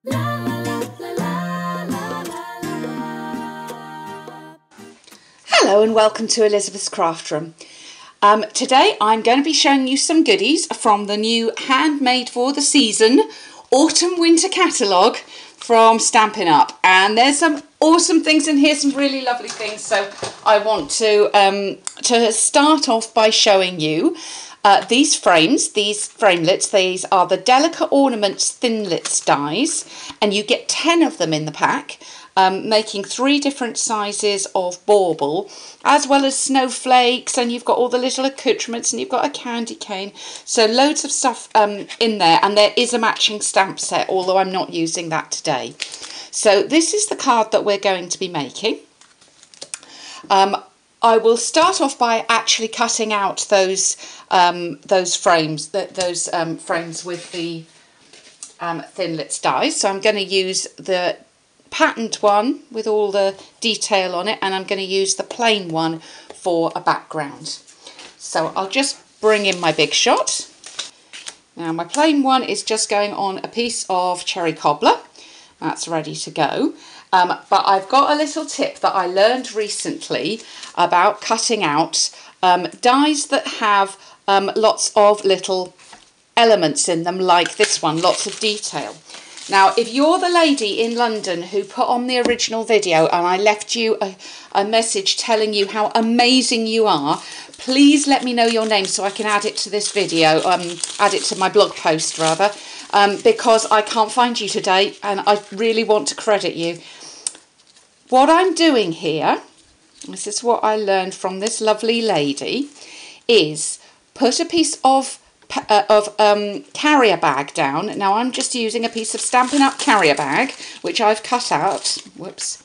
Hello and welcome to Elizabeth's Craft Room. Today I'm going to be showing you some goodies from the new Handmade for the Season Autumn Winter catalogue from Stampin' Up! And there's some awesome things in here, some really lovely things. So I want to start off by showing you these frames, these framelits. These are the Delicate Ornament Thinlet dies, and you get 10 of them in the pack. Making 3 different sizes of bauble, as well as snowflakes, and you've got all the little accoutrements, and you've got a candy cane. So loads of stuff in there, and there is a matching stamp set, although I'm not using that today. So this is the card that we're going to be making. I will start off by actually cutting out those frames, frames with the Thinlet dies. So I'm going to use the patterned one with all the detail on it, and I'm going to use the plain one for a background. So I'll just bring in my big shot. Now my plain one is just going on a piece of cherry cobbler. That's ready to go. But I've got a little tip that I learned recently about cutting out dies that have lots of little elements in them, like this one, lots of detail. Now, if you're the lady in London who put on the original video and I left you a message telling you how amazing you are, please let me know your name so I can add it to this video, add it to my blog post rather, because I can't find you today and I really want to credit you. What I'm doing here, this is what I learned from this lovely lady, is put a piece of carrier bag down. Now I'm just using a piece of Stampin' Up! Carrier bag, which I've cut out. Whoops.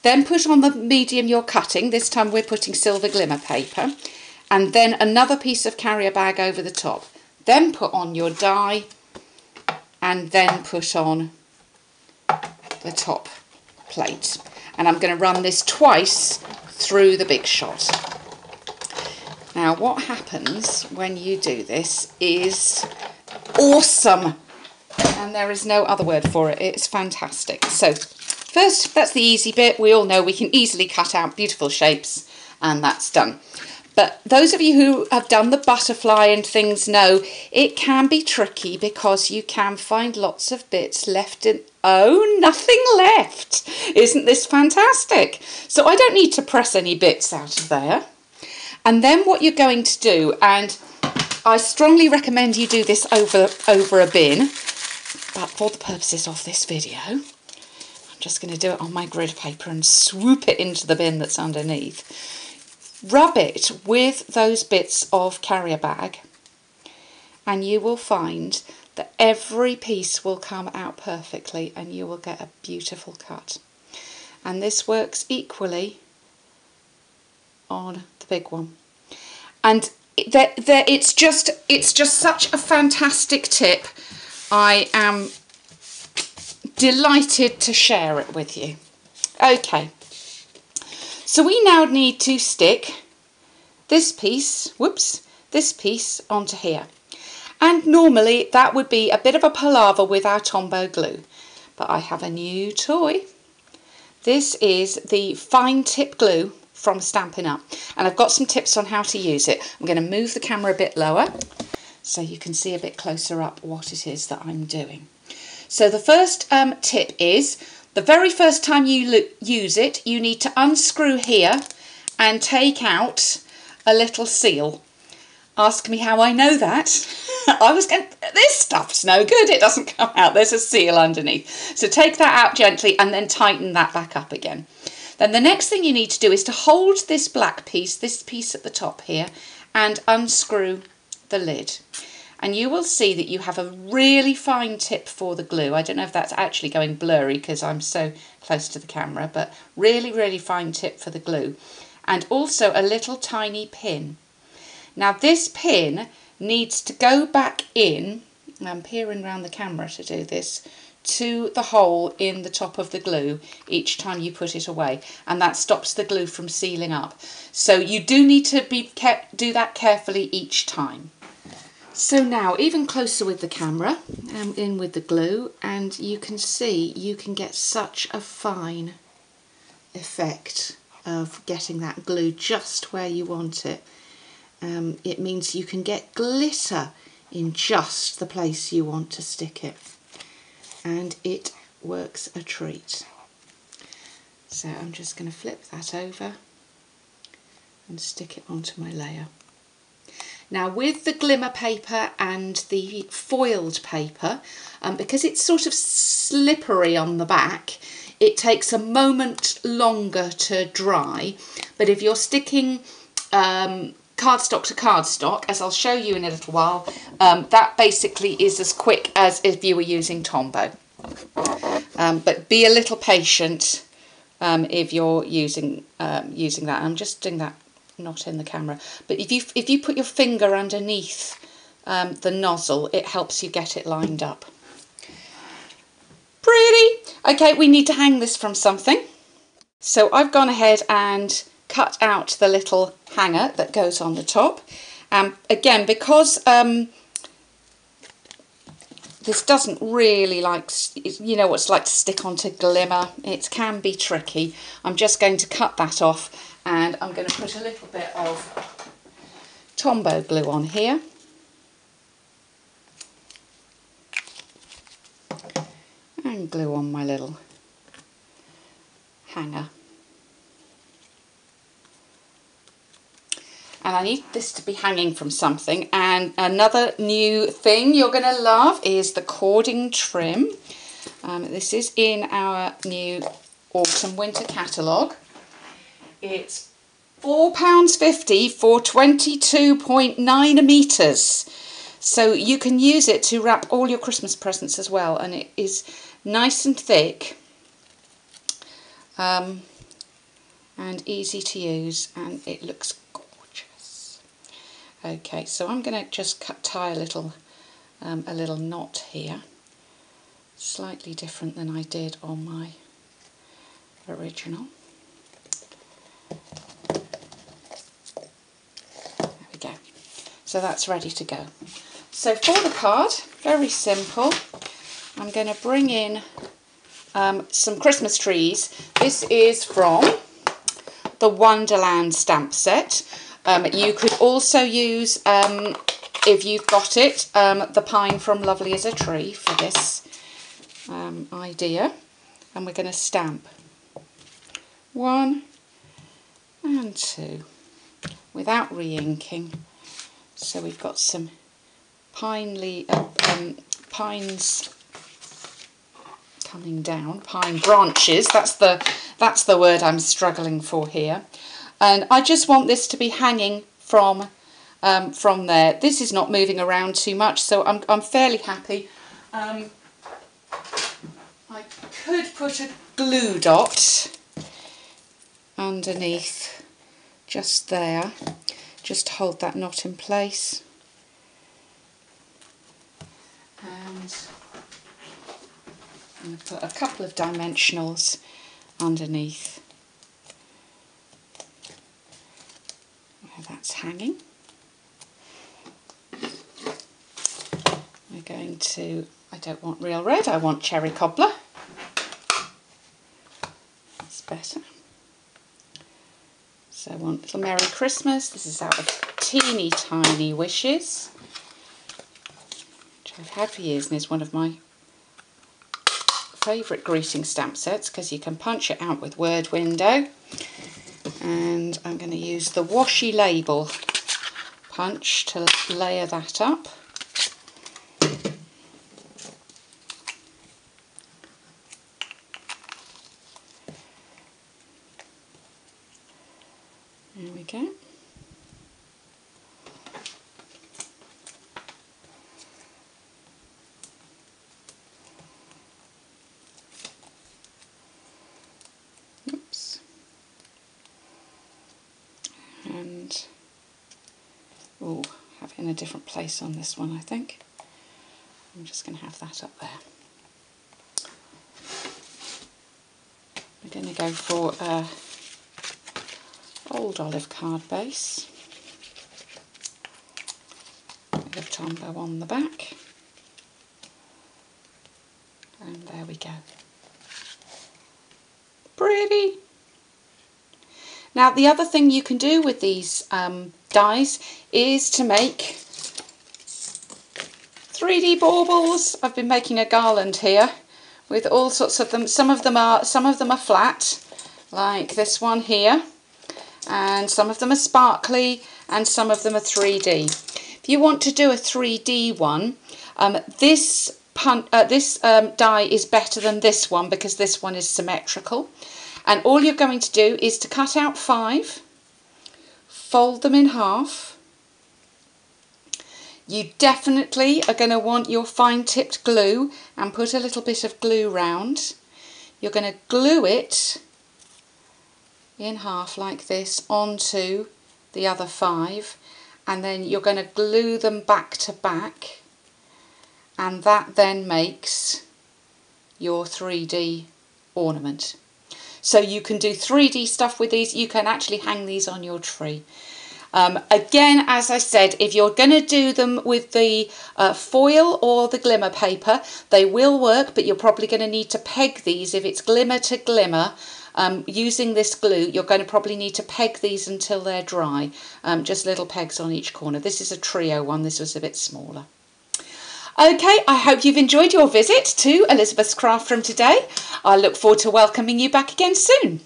Then put on the medium you're cutting. This time we're putting silver glimmer paper. And then another piece of carrier bag over the top. Then put on your die and then put on the top plate. And I'm going to run this twice through the big shot. Now what happens when you do this is awesome, and there is no other word for it. It's fantastic. So first, that's the easy bit. We all know we can easily cut out beautiful shapes, and that's done. But those of you who have done the butterfly and things know it can be tricky because you can find lots of bits left in... Oh, nothing left! Isn't this fantastic? So I don't need to press any bits out of there. And then what you're going to do, and I strongly recommend you do this over a bin, but for the purposes of this video, I'm just going to do it on my grid paper and swoop it into the bin that's underneath. Rub it with those bits of carrier bag, and you will find that every piece will come out perfectly and you will get a beautiful cut. And this works equally on the big one, and it's just such a fantastic tip. I am delighted to share it with you. Okay, so we now need to stick this piece, this piece onto here, and normally that would be a bit of a palaver with our Tombow glue, but I have a new toy. This is the fine tip glue from Stampin' Up! And I've got some tips on how to use it. I'm going to move the camera a bit lower so you can see a bit closer up what it is that I'm doing. So the first tip is, the very first time you use it, you need to unscrew here and take out a little seal. Ask me how I know that. I was going, this stuff's no good, it doesn't come out, there's a seal underneath. So take that out gently and then tighten that back up again. Then the next thing you need to do is to hold this black piece, this piece at the top here, and unscrew the lid. And you will see that you have a really fine tip for the glue. I don't know if that's actually going blurry because I'm so close to the camera, but really, really fine tip for the glue. And also a little tiny pin. Now this pin needs to go back in, and I'm peering around the camera to do this, to the hole in the top of the glue each time you put it away, and that stops the glue from sealing up. So you do need to do that carefully each time. So now, even closer with the camera, in with the glue, and you can see you can get such a fine effect of getting that glue just where you want it. It means you can get glitter in just the place you want to stick it, and it works a treat. So I'm just going to flip that over and stick it onto my layer. Now with the glimmer paper and the foiled paper, because it's sort of slippery on the back, it takes a moment longer to dry. But if you're sticking cardstock to cardstock, as I'll show you in a little while, that basically is as quick as if you were using Tombow. But be a little patient if you're using that. I'm just doing that not in the camera, but if you put your finger underneath the nozzle, it helps you get it lined up. Pretty! Okay, we need to hang this from something. So I've gone ahead and cut out the little hanger that goes on the top. Again, because this doesn't really like, you know what it's like to stick onto glimmer, it can be tricky. I'm just going to cut that off, and I'm going to put a little bit of Tombow glue on here. And glue on my little hanger. And I need this to be hanging from something. And another new thing you're going to love is the cording trim. This is in our new autumn winter catalogue. It's £4.50 for 22.9 metres. So you can use it to wrap all your Christmas presents as well. And it is nice and thick and easy to use, and it looks gorgeous. Okay, so I'm going to just tie a little knot here, slightly different than I did on my original. There we go. So that's ready to go. So for the card, very simple. I'm going to bring in some Christmas trees. This is from the Wonderland stamp set. You could also use, if you've got it, the pine from Lovely as a Tree for this idea. And we're going to stamp 1 and 2 without re-inking. So we've got some pines coming down, pine branches. That's the word I'm struggling for here. And I just want this to be hanging from there. This is not moving around too much, so I'm fairly happy. I could put a glue dot underneath just there, just to hold that knot in place. And I'm going to put a couple of dimensionals underneath where that's hanging. We're going to, I don't want real red, I want cherry cobbler. That's better. So I want Little Merry Christmas. This is out of Teeny Tiny Wishes, which I've had for years and is one of my favourite greeting stamp sets because you can punch it out with word window. And I'm going to use the washi label punch to layer that up. There we go. Oops. And oh, have it in a different place on this one, I think. I'm just going to have that up there. We're going to go for a old olive card base, a bit of Tombow on the back. And there we go. Pretty. Now the other thing you can do with these dies is to make 3D baubles. I've been making a garland here with all sorts of them. Some of them are flat, like this one here, and some of them are sparkly, and some of them are 3D. If you want to do a 3D one, this die is better than this one because this one is symmetrical. And all you're going to do is to cut out 5, fold them in half. You definitely are going to want your fine-tipped glue and put a little bit of glue round. You're going to glue it in half like this onto the other 5, and then you're going to glue them back to back, and that then makes your 3D ornament. So you can do 3D stuff with these. You can actually hang these on your tree. Again, as I said, if you're going to do them with the foil or the glimmer paper, they will work, but you're probably going to need to peg these. If it's glimmer to glimmer, using this glue, you're going to probably need to peg these until they're dry. Just little pegs on each corner. This is a trio one. This was a bit smaller. Okay, I hope you've enjoyed your visit to Elizabeth's Craft Room today. I look forward to welcoming you back again soon.